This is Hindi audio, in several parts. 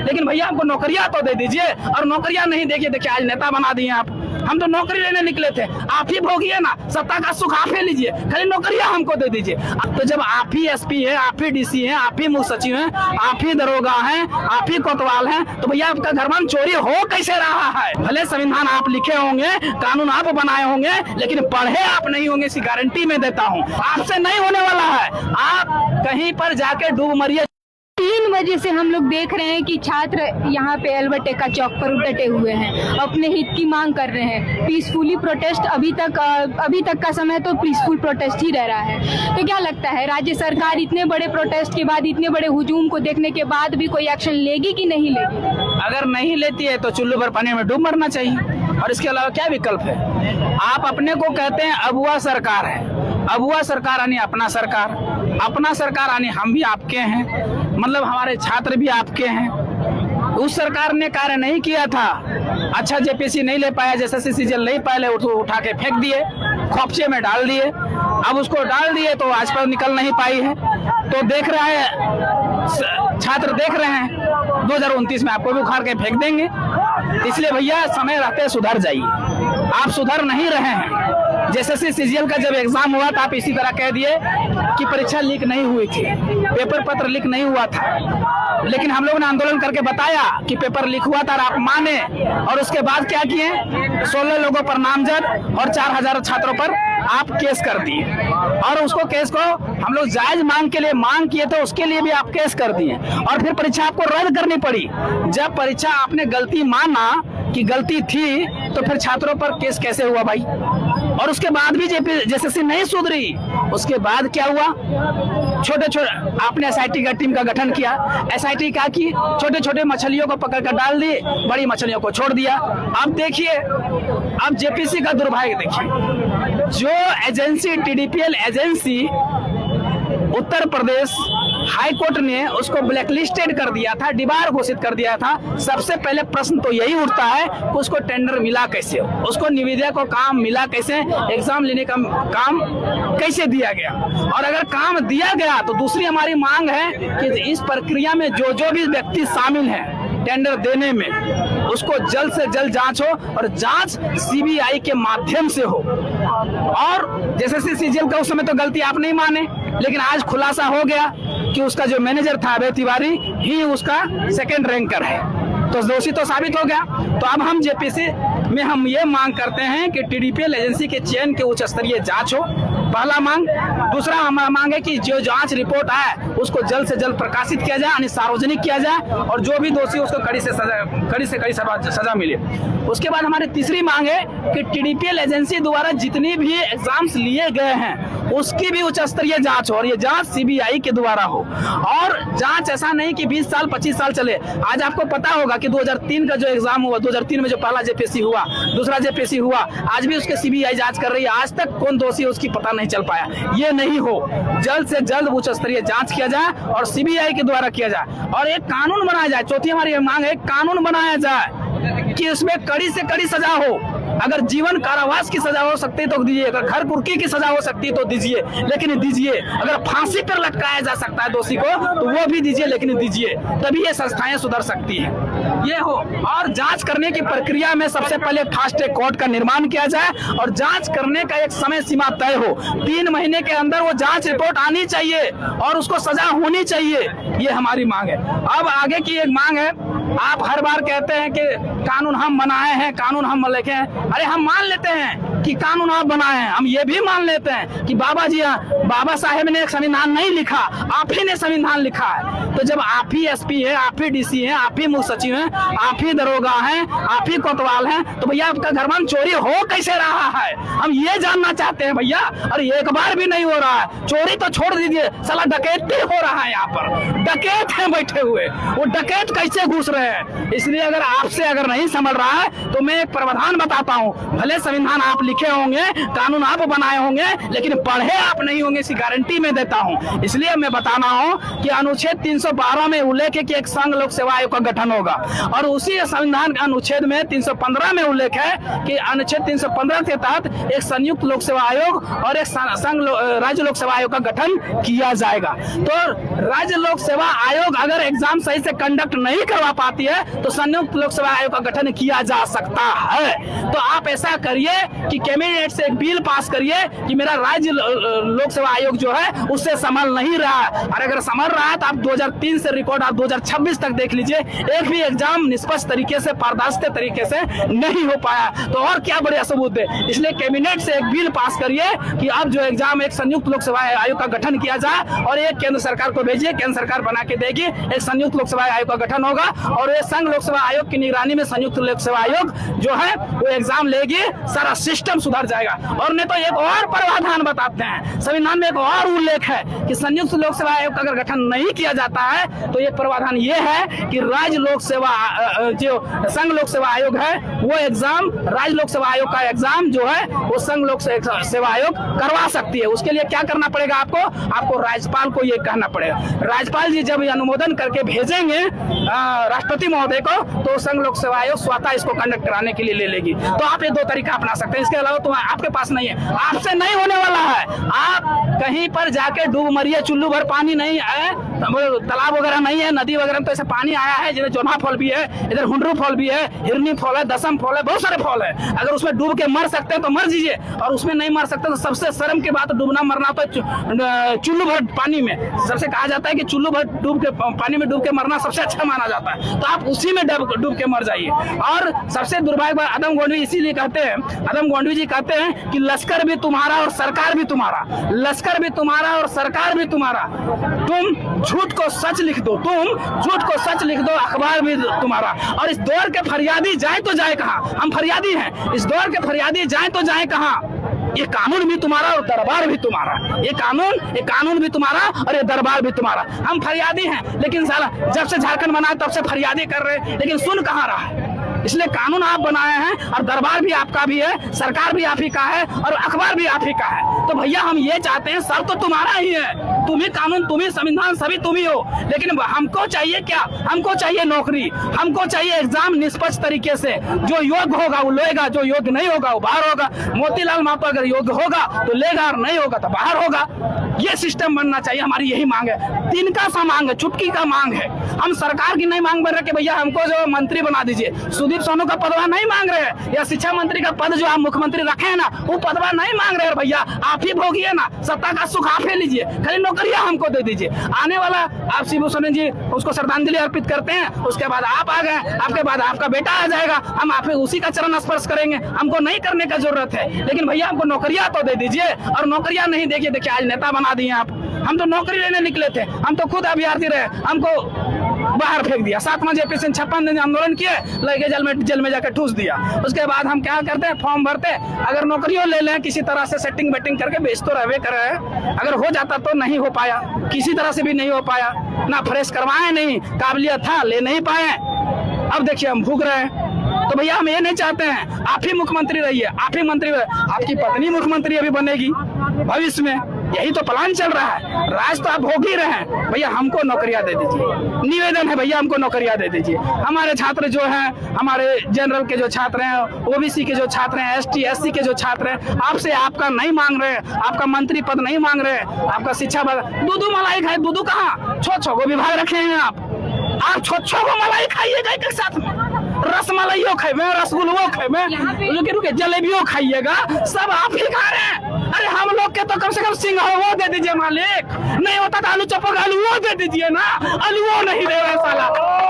लेकिन भैया हमको नौकरियां तो दे दीजिए, और नौकरियां नहीं देखिए, देखिए आज नेता बना दिए आप। हम तो नौकरी लेने निकले थे, आप ही भोगिए ना, सत्ता का सुख आप ही लीजिए, खाली नौकरियां हमको दे दीजिए। तो जब आप ही एसपी है, आप ही डीसी हैं, आप ही मुख्य सचिव हैं, आप ही दरोगा हैं, आप ही कोतवाल हैं, तो भैया आपका घर में चोरी हो कैसे रहा है? भले संविधान आप लिखे होंगे, कानून आप बनाए होंगे, लेकिन पढ़े आप नहीं होंगे, इसकी गारंटी मैं देता हूँ। आपसे नहीं होने वाला है, आप कहीं पर जाके डूब मरिए। 3 बजे से हम लोग देख रहे हैं कि छात्र यहाँ पे अल्बर्ट एक्का चौक पर डटे हुए हैं, अपने हित की मांग कर रहे हैं। पीसफुली प्रोटेस्ट अभी तक का समय तो पीसफुल प्रोटेस्ट ही रह रहा है। तो क्या लगता है राज्य सरकार इतने बड़े प्रोटेस्ट के बाद, इतने बड़े हुजूम को देखने के बाद भी कोई एक्शन लेगी कि नहीं लेगी? अगर नहीं लेती है तो चुल्लू भर पानी में डूब मरना चाहिए, और इसके अलावा क्या विकल्प है? आप अपने को कहते हैं अबुआ सरकार है, अबुआ सरकार यानी अपना सरकार, अपना सरकार यानी हम भी आपके हैं, मतलब हमारे छात्र भी आपके हैं। उस सरकार ने कार्य नहीं किया था, अच्छा जेपीसी नहीं ले पाया, जैसे सीजीएल नहीं पाए, उसको उठा के फेंक दिए, खोपचे में डाल दिए। अब उसको डाल दिए तो आज पर निकल नहीं पाई है, तो देख रहा है छात्र, देख रहे हैं 2029 में आपको भी उखाड़ के फेंक देंगे। इसलिए भैया समय रहते सुधर जाइए, आप सुधर नहीं रहे हैं। जैसे सीजीएल का जब एग्जाम हुआ था, आप इसी तरह कह दिए कि परीक्षा लीक नहीं हुई थी, पेपर पत्र लीक नहीं हुआ था, लेकिन हम लोगों ने आंदोलन करके बताया कि पेपर लीक हुआ था और आप माने, और उसके बाद क्या किए? 16 लोगों पर नामजद और 4000 छात्रों पर आप केस कर दिए, और उसको केस को हम लोग जायज मांग के लिए मांग किए थे, उसके लिए भी आप केस कर दिए, और फिर परीक्षा आपको रद्द करनी पड़ी। जब परीक्षा आपने गलती माना कि गलती थी, तो फिर छात्रों पर केस कैसे हुआ भाई? और उसके बाद भी जेपीसी नहीं सुधरी, उसके बाद क्या हुआ? छोटे छोटे आपने एसआईटी का टीम का गठन किया, एसआईटी क्या की? छोटे छोटे मछलियों को पकड़ कर डाल दी, बड़ी मछलियों को छोड़ दिया। अब देखिए, अब जेपीसी का दुर्भाग्य देखिए, जो agency TDPL agency Uttar Pradesh high court ने उसको ब्लैकलिस्टेड कर दिया था, डिबार घोषित कर दिया था। सबसे पहले प्रश्न तो यही उठता है कि उसको टेंडर मिला कैसे, उसको निविदा को काम मिला कैसे, एग्जाम लेने का काम कैसे दिया गया, और अगर काम दिया गया तो दूसरी हमारी मांग है कि इस प्रक्रिया में जो जो भी व्यक्ति शामिल है टेंडर देने में, उसको जल्द से जल्द जांच हो, और जांच सीबीआई के माध्यम से हो। और जैसे सीजीएल का उस समय तो गलती आप नहीं माने, लेकिन आज खुलासा हो गया कि उसका जो मैनेजर था अभय तिवारी ही उसका सेकंड रैंकर है, तो दोषी तो साबित हो गया। तो अब हम जेपीसी में हम ये मांग करते हैं कि टीडीपीएल एजेंसी के चयन के उच्च स्तरीय जांच हो, पहला मांग। दूसरा हमारा मांग है कि जो जांच रिपोर्ट आए उसको जल्द से जल्द प्रकाशित किया जाए, यानी सार्वजनिक किया जाए, और जो भी दोषी उसको कड़ी से कड़ी सजा मिले। उसके बाद हमारी तीसरी मांग है कि टीडीपीएल एजेंसी द्वारा जितनी भी एग्जाम्स लिए गए हैं उसकी भी उच्च स्तरीय जांच हो, और ये जांच सीबीआई के द्वारा हो। और जांच ऐसा नहीं कि 20 साल 25 साल चले। आज आपको पता होगा कि 2003 का जो एग्जाम हुआ, 2003 में जो पहला जेपीसी हुआ, दूसरा जेपीसी हुआ, आज भी उसके सीबीआई जांच कर रही है। आज तक कौन दोषी है उसकी पता नहीं चल पाया। ये नहीं हो, जल्द से जल्द उच्च स्तरीय जांच किया जाए और सीबीआई के द्वारा किया जाए, और एक कानून बनाया जाए। चौथी हमारी मांग है, कानून बनाया जाए कि उसमें कड़ी से कड़ी सजा हो। अगर जीवन कारावास की सजा हो सकती है तो दीजिए, अगर घर कुर्की की सजा हो सकती है तो दीजिए, लेकिन दीजिए। अगर फांसी पर लटकाया जा सकता है दोषी को तो वो भी दीजिए, लेकिन दीजिए, तभी ये संस्थाएं सुधर सकती हैं। ये हो, और जांच करने की प्रक्रिया में सबसे पहले फास्ट ट्रैक कोर्ट का निर्माण किया जाए, और जांच करने का एक समय सीमा तय हो। 3 महीने के अंदर वो जांच रिपोर्ट आनी चाहिए और उसको सजा होनी चाहिए। ये हमारी मांग है। अब आगे की एक मांग है, आप हर बार कहते हैं कि कानून हम बनाए हैं, कानून हम लिखे हैं। अरे हम मान लेते हैं कि कानून आप बनाए हैं, हम ये भी मान लेते हैं कि बाबा साहेब ने एक संविधान नहीं लिखा, आप ही ने संविधान लिखा है। तो जब आप ही एसपी है, आप ही डीसी है, आप ही मुख्य सचिव हैं, आप ही दरोगा हैं, आप ही कोतवाल हैं, तो भैया आपका घर में चोरी हो कैसे रहा है? हम ये जानना चाहते हैं भैया। अरे एक बार भी नहीं हो रहा है, चोरी तो छोड़ दीजिए, साला डकैती हो रहा है। यहाँ पर डकैत हैं बैठे हुए, वो डकैत कैसे घुस रहे हैं? इसलिए अगर आपसे अगर नहीं समझ रहा है तो मैं एक प्रावधान बताता हूँ। भले संविधान आप लिखे होंगे, कानून आप बनाए होंगे, लेकिन पढ़े आप नहीं होंगे। देंगे इसकी गारंटी मैं देता हूं। इसलिए मैं बताना हूं कि अनुच्छेद 312 में उल्लेख है कि एक संघ लोक सेवा आयोग का गठन होगा, और उसी संविधान के अनुच्छेद में 315 में उल्लेख है कि अनुच्छेद 315 के तहत एक संयुक्त लोक सेवा आयोग और एक संघ राज्य लोक सेवा आयोग का गठन किया जाएगा। तो राज्य लोक सेवा आयोग अगर एग्जाम सही से कंडक्ट नहीं करवा पाती है तो संयुक्त लोक सेवा आयोग का गठन किया जा सकता है। तो आप ऐसा करिए कि कैबिनेट से एक बिल पास करिए कि मेरा राज्य लोक सेवा आयोग जो है उससे संभल नहीं रहा है, और अगर संभल रहा है तो आप 2003 से रिकॉर्ड आप 2026 तक देख लीजिए, एक भी एग्जाम निष्पक्ष तरीके से पारदर्शी तरीके से नहीं हो पाया। तो और क्या बढ़िया सबूत है। इसलिए कैबिनेट से एक बिल पास करिए कि अब जो एग्जाम एक संयुक्त लोक सेवा आयोग का गठन किया जाए, और एक केंद्र सरकार को भेजिए, केंद्र सरकार बना के देगी, एक संयुक्त लोक सेवा आयोग का गठन होगा, और ये संघ लोक सेवा आयोग की निगरानी में संयुक्त लोक सेवा आयोग जो है वो एग्जाम लेगी, सारा सिस्टम सुधर जाएगा। और नहीं तो एक और प्रावधान बताते हैं, संविधान में एक और उल्लेख है कि संयुक्त लोक सेवा आयोग का अगर गठन नहीं किया जाता है तो एक प्रावधान ये है कि राज्य लोक सेवा जो संघ लोक सेवा आयोग है वो एग्जाम, राज्य लोक सेवा आयोग का एग्जाम जो है वो संघ लोक सेवा आयोग करवा सकती है। उसके लिए क्या करना पड़ेगा आपको राज्यपाल को ये कहना पड़ेगा। राज्यपाल जी जब अनुमोदन करके भेजेंगे राष्ट्रपति महोदय को, तो संघ लोक सेवा आयोग स्वतः इसको कंडक्ट कराने के लिए ले लेगी। तो आप ये दो तरीका अपना सकते हैं, इसके अलावा तो आपके पास नहीं है, आपसे नहीं होने वाला है। आप कहीं पर जाके डूब मरिए, चुल्लू भर पानी नहीं है, तालाब वगैरह नहीं है, नदी वगैरह तो ऐसे पानी आया है, जिधर जोना फॉल भी है, इधर हुंडरू फॉल भी है, हिरनी फॉल है, दसम फॉल है, बहुत सारे फॉल है। अगर उसमें डूब के मर सकते हैं तो मर जाइए, और उसमें नहीं मर सकते तो सबसे शर्म की बात डूबना मरना तो चुल्लू भर पानी में सबसे कहा जाता है कि चुल्लू भर पानी में डूब के मरना सबसे अच्छा माना जाता है। तो आप उसी में डूब के मर जाइए। और सबसे दुर्भाग्य बात आदम गोंडवी इसीलिए कहते हैं, आदम गोंडवी जी कहते हैं कि लश्कर भी तुम्हारा और सरकार भी तुम्हारा, लश्कर भी तुम्हारा और सरकार भी तुम्हारा, तुम झूठ को सच लिख दो, तुम झूठ को सच लिख दो, अखबार भी तुम्हारा। और इस दौर के फरियादी जाए तो जाए कहाँ, हम फरियादी हैं, इस दौर के फरियादी जाए तो जाए कहाँ। ये कानून भी तुम्हारा और दरबार भी तुम्हारा, ये कानून भी तुम्हारा और ये दरबार भी तुम्हारा। हम फरियादी हैं, लेकिन साला जब से झारखंड बना तब से फरियादी कर रहे हैं, लेकिन सुन कहाँ रहा है। इसलिए कानून आप बनाए हैं और दरबार भी आपका भी है, सरकार भी आप ही का है और अखबार भी आप ही का है। तो भैया हम ये चाहते हैं, सब तो तुम्हारा ही है, तुम ही कानून, तुम ही संविधान, सभी तुम ही हो। लेकिन हमको चाहिए क्या, हमको चाहिए नौकरी, हमको चाहिए एग्जाम निष्पक्ष तरीके से, जो योग्य होगा वो लेगा, जो योग्य नहीं होगा वो बाहर होगा। मोतीलाल महतो अगर योग्य होगा तो लेगा और नहीं होगा तो बाहर होगा। ये सिस्टम बनना चाहिए, हमारी यही मांग है। तिनका सा मांग है, चुटकी का मांग है। हम सरकार की नहीं मांग बन रहे कि भैया हमको जो मंत्री बना दीजिए, सुदीप सोनू का पदवा नहीं मांग रहे हैं, या शिक्षा मंत्री का पद जो आप मुख्यमंत्री रखे हैं ना वो पदवा नहीं मांग रहे हैं। भैया आप ही भोगिए ना, सत्ता का सुख आप ही लीजिए, खाली नौकरियां हमको दे दीजिए। आने वाला आप शिबू सोरेन जी उसको श्रद्धांजलि अर्पित करते हैं, उसके बाद आप आ गए, आपके बाद आपका बेटा आ जाएगा, हम आप उसी का चरण स्पर्श करेंगे। हमको नहीं करने का जरूरत है, लेकिन भैया हमको नौकरियां तो दे दीजिए। और नौकरियां नहीं देखिए, देखिए आज नेता बना दिए आप, हम तो नौकरी लेने निकले थे, हम तो खुद अभ्यर्थी रहे, हमको बाहर फेंक दिया। 7 जेपी सिंह 56 दिन आंदोलन किए, लगे जेल में जाकर ठूस दिया। उसके बाद हम क्या करते हैं, फॉर्म भरते, अगर नौकरियों ले लें किसी तरह से सेटिंग बेटिंग करके, बेच तो रहवे कर रहे हैं, अगर हो जाता तो नहीं हो पाया, किसी तरह से भी नहीं हो पाया, ना फ्रेश करवाए, नहीं काबिलियत था, ले नहीं पाए, अब देखिए हम भूख रहे हैं। तो भैया हम ये नहीं चाहते हैं, आप ही मुख्यमंत्री रहिए, आप ही मंत्री, आपकी पत्नी मुख्यमंत्री अभी बनेगी भविष्य में, यही तो प्लान चल रहा है। राज तो आप भोग ही रहे हैं, भैया हमको नौकरियां दे दीजिए, निवेदन है भैया हमको नौकरियां दे दीजिए। हमारे छात्र जो हैं, हमारे जनरल के जो छात्र हैं, ओबीसी के जो छात्र हैं, एसटी एससी के जो छात्र हैं, आपसे आपका नहीं मांग रहे, आपका मंत्री पद नहीं मांग रहे, आपका शिक्षा दूधू मलाई खाए, दूधू कहाँ, छो को विभाग रखे हैं आप छो को मलाई खाइएगा एक साथ में, रसमलाइयो खाइए, रसगुल्लो खाइए, रुके जलेबियों खाइएगा, सब आप ही खा रहे हैं। अरे हम लोग के तो कम से कम सिंघाड़ा दे दीजिए मालिक, नहीं होता तो आलू चप्पो का आलू दे दीजिए ना, आलू नहीं दे रहे साला,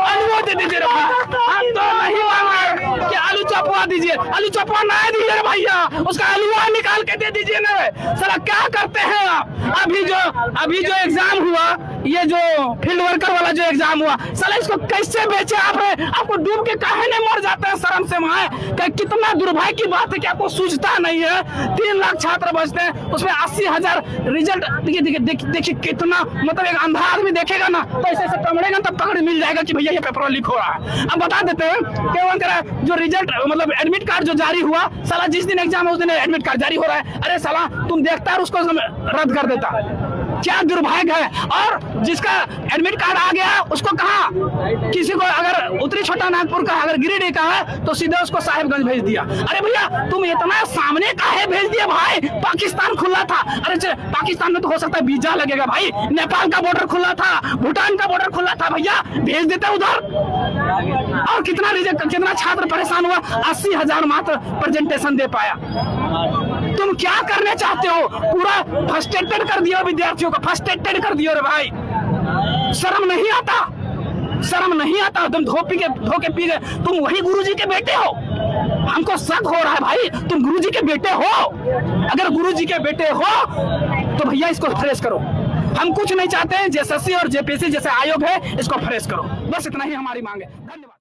आलू दे दीजिए। हम तो नहीं मांग रहे कि आलू चप्पा दीजिए, आलू चप्पा नहीं दीजिए भैया, उसका आलूआ निकाल के दे दीजिए ना। साला क्या करते हैं आप। अभी जो एग्जाम हुआ ये जो फील्ड वर्कर वाला जो एग्जाम हुआ, साला इसको कैसे बेचे आपको डूब के काहे नहीं मर जाते हैं शर्म से वहाँ? कितना दुर्भाग्य की बात है कि आपको सूझता नहीं है। 3 लाख छात्र बचते हैं, उसमें 80,000 रिजल्ट। देखिए कितना, मतलब एक अंधा आदमी देखेगा ना तो ऐसे पकड़ेगा, तब पकड़ मिल जाएगा कि भैया ये पेपर लीक हो रहा है। अब बता देते हैं कि जो रिजल्ट मतलब एडमिट कार्ड जो जारी हुआ, साला जिस दिन एग्जाम है उस दिन एडमिट कार्ड जारी हो रहा है। अरे साला तुम देखता है उसको रद्द कर देता, क्या दुर्भाग्य है। और जिसका एडमिट कार्ड आ गया उसको कहा, किसी को अगर उत्तरी छोटा नागपुर का अगर गिरिडीह का है तो सीधे उसको साहिबगंज भेज दिया। अरे भैया तुम इतना सामने काहे भेज दिया भाई? पाकिस्तान खुला था। अरे पाकिस्तान में तो हो सकता है वीजा लगेगा भाई, नेपाल का बॉर्डर खुला था, भूटान का बॉर्डर खुला था, भैया भेज देते उधर। और कितना छात्र परेशान हुआ, 80,000 मात्र प्रेजेंटेशन दे पाया। तुम क्या करने चाहते हो? पूरा फ्रस्ट्रेटेड कर दिया विद्यार्थियों को, फ्रस्ट्रेटेड कर दिया रे भाई। शर्म नहीं आता, शर्म नहीं आता? तुम धोके पी गए, तुम वही गुरुजी के बेटे हो। हमको शक हो रहा है भाई, तुम गुरुजी के बेटे हो। अगर गुरुजी के बेटे हो तो भैया इसको फ्रेश करो। हम कुछ नहीं चाहते हैं, जेएसएससी और जेपीएससी जैसे आयोग है इसको फ्रेश करो, बस इतना ही हमारी मांग है। धन्यवाद।